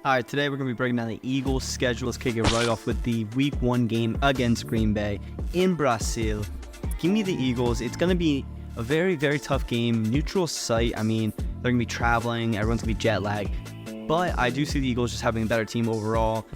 All right, today we're going to be breaking down the Eagles' schedule. Let's kick it right off with the Week 1 game against Green Bay in Brazil. Give me the Eagles. It's going to be a very, very tough game. Neutral site. I mean, they're going to be traveling. Everyone's going to be jet lagged. But I do see the Eagles just having a better team overall.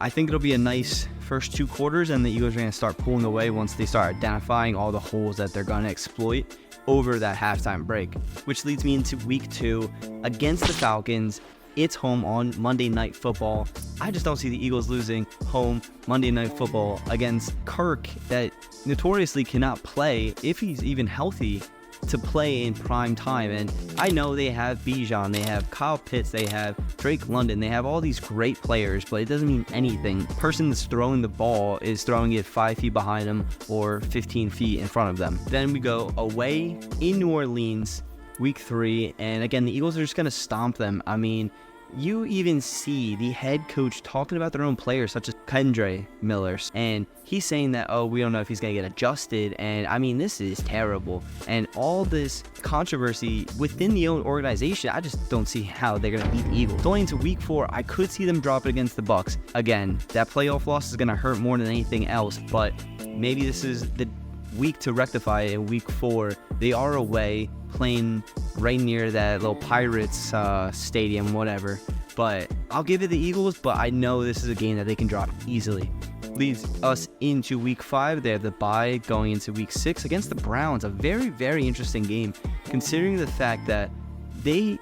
I think it'll be a nice first 2 quarters, and the Eagles are going to start pulling away once they start identifying all the holes that they're going to exploit over that halftime break. Which leads me into Week 2 against the Falcons. It's home on Monday Night Football. I just don't see the Eagles losing home Monday Night Football against Kirk, that notoriously cannot play, if he's even healthy, to play in prime time. And I know they have Bijan, they have Kyle Pitts, they have Drake London, they have all these great players, but it doesn't mean anything. The person that's throwing the ball is throwing it 5 feet behind them or 15 feet in front of them. Then we go away in New Orleans, Week 3, and again, the Eagles are just going to stomp them. I mean, you even see the head coach talking about their own players, such as Kendre Miller, and he's saying that, oh, we don't know if he's going to get adjusted, and I mean, this is terrible. And all this controversy within the own organization, I just don't see how they're going to beat the Eagles. Going into Week 4, I could see them drop it against the Bucs. Again, that playoff loss is going to hurt more than anything else, but maybe this is the week to rectify it in Week 4. They are away, playing right near that little Pirates stadium, whatever. But I'll give it the Eagles, but I know this is a game that they can drop easily. Leads us into Week 5. They have the bye going into Week 6 against the Browns. A very, very interesting game, considering the fact that they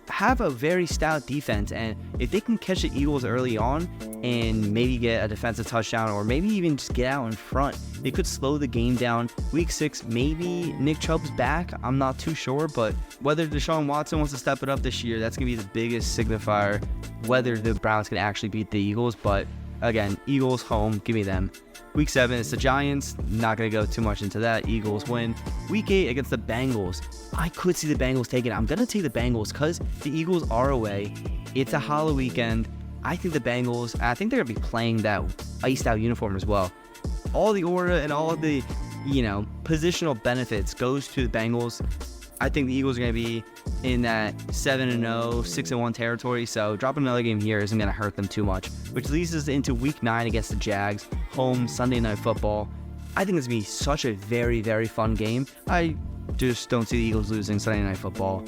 have a very stout defense, and if they can catch the Eagles early on and maybe get a defensive touchdown, or maybe even just get out in front, they could slow the game down. Week 6, maybe Nick Chubb's back. I'm not too sure, but whether Deshaun Watson wants to step it up this year, that's going to be the biggest signifier whether the Browns can actually beat the Eagles. But again, Eagles home, give me them. Week 7, it's the Giants. Not going to go too much into that. Eagles win. Week 8 against the Bengals. I could see the Bengals take it. I'm going to take the Bengals because the Eagles are away. It's a hollow weekend. I think the Bengals, I think they're going to be playing that iced out uniform as well. All the aura and all of the, positional benefits goes to the Bengals. I think the Eagles are going to be in that 7-0, 6-1 territory, so dropping another game here isn't going to hurt them too much. Which leads us into Week 9 against the Jags, home Sunday Night Football. I think this is going to be such a very, very fun game. I just don't see the Eagles losing Sunday Night Football.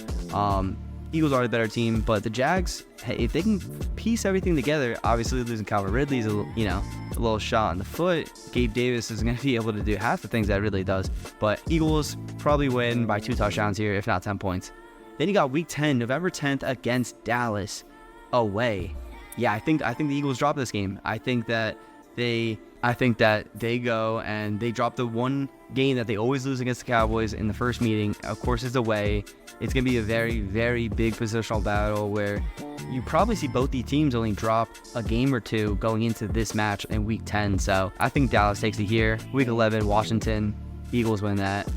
Eagles are the better team, but the Jags, hey, if they can piece everything together, obviously losing Calvin Ridley's a little shot in the foot. Gabe Davis isn't going to be able to do half the things that Ridley does, but Eagles probably win by 2 touchdowns here, if not 10 points. Then you got Week 10, November 10th against Dallas, away. Yeah, I think the Eagles drop this game. I think that they go and they drop the one game that they always lose against the Cowboys in the first meeting. Of course, it's away. It's going to be a very, very big positional battle where you probably see both the teams only drop a game or 2 going into this match in Week 10. So I think Dallas takes it here. Week 11, Washington. Eagles win that.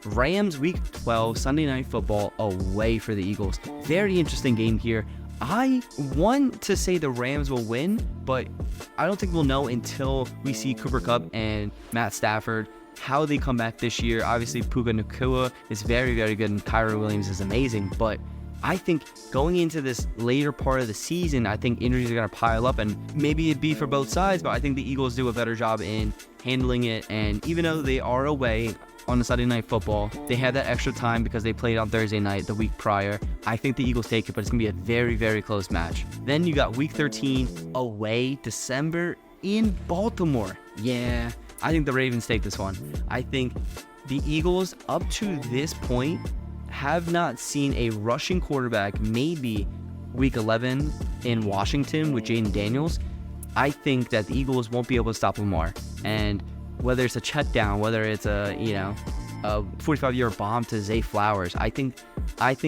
Rams, Week 12, Sunday Night Football, away for the Eagles. Very interesting game here. I want to say the Rams will win, but I don't think we'll know until we see Cooper Kupp and Matt Stafford, how they come back this year. Obviously, Puka Nacua is very, very good, and Kyron Williams is amazing, but I think going into this later part of the season, I think injuries are going to pile up, and maybe it'd be for both sides, but I think the Eagles do a better job in handling it. And even though they are away on the Sunday Night Football, they had that extra time because they played on Thursday night the week prior. I think the Eagles take it, but it's going to be a very, very close match. Then you got Week 13 away, December in Baltimore. Yeah, I think the Ravens take this one. I think the Eagles, up to this point, have not seen a rushing quarterback. Maybe Week 11 in Washington with Jaden Daniels. I think that the Eagles won't be able to stop Lamar. And whether it's a check down, whether it's a 45-yard bomb to Zay Flowers, I think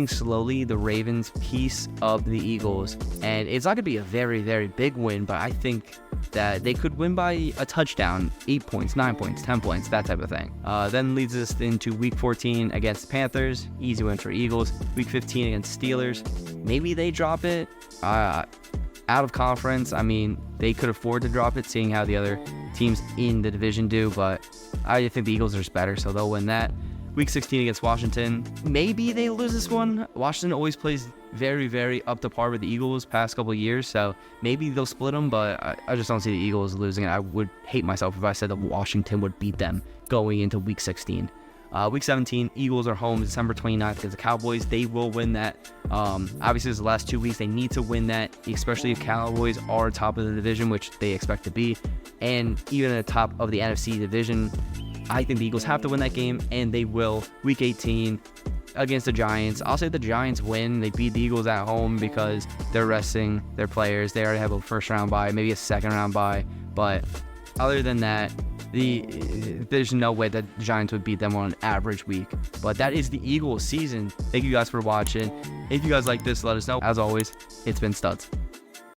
slowly the Ravens piece of the Eagles, and it's not going to be a very, very big win, but I think that they could win by a touchdown, 8 points, 9 points, 10 points, that type of thing. Then leads us into Week 14 against the Panthers, easy win for Eagles. Week 15 against Steelers, maybe they drop it. Out of conference, I mean, they could afford to drop it, seeing how the other teams in the division do, but I think the Eagles are just better, so they'll win that. Week 16 against Washington. Maybe they lose this one. Washington always plays very, very up to par with the Eagles past couple of years, so maybe they'll split them, but I just don't see the Eagles losing it. I would hate myself if I said that Washington would beat them going into Week 16. Week 17, Eagles are home December 29th against the Cowboys. They will win that. Obviously, it's the last 2 weeks. They need to win that, especially if Cowboys are top of the division, which they expect to be, and even at the top of the NFC division. I think the Eagles have to win that game, and they will. Week 18 against the Giants. I'll say the Giants win. They beat the Eagles at home because they're resting their players. They already have a first-round bye, maybe a second-round bye. But other than that, there's no way that the Giants would beat them on an average week. But that is the Eagles season. Thank you guys for watching. If you guys like this, let us know. As always, it's been Studs.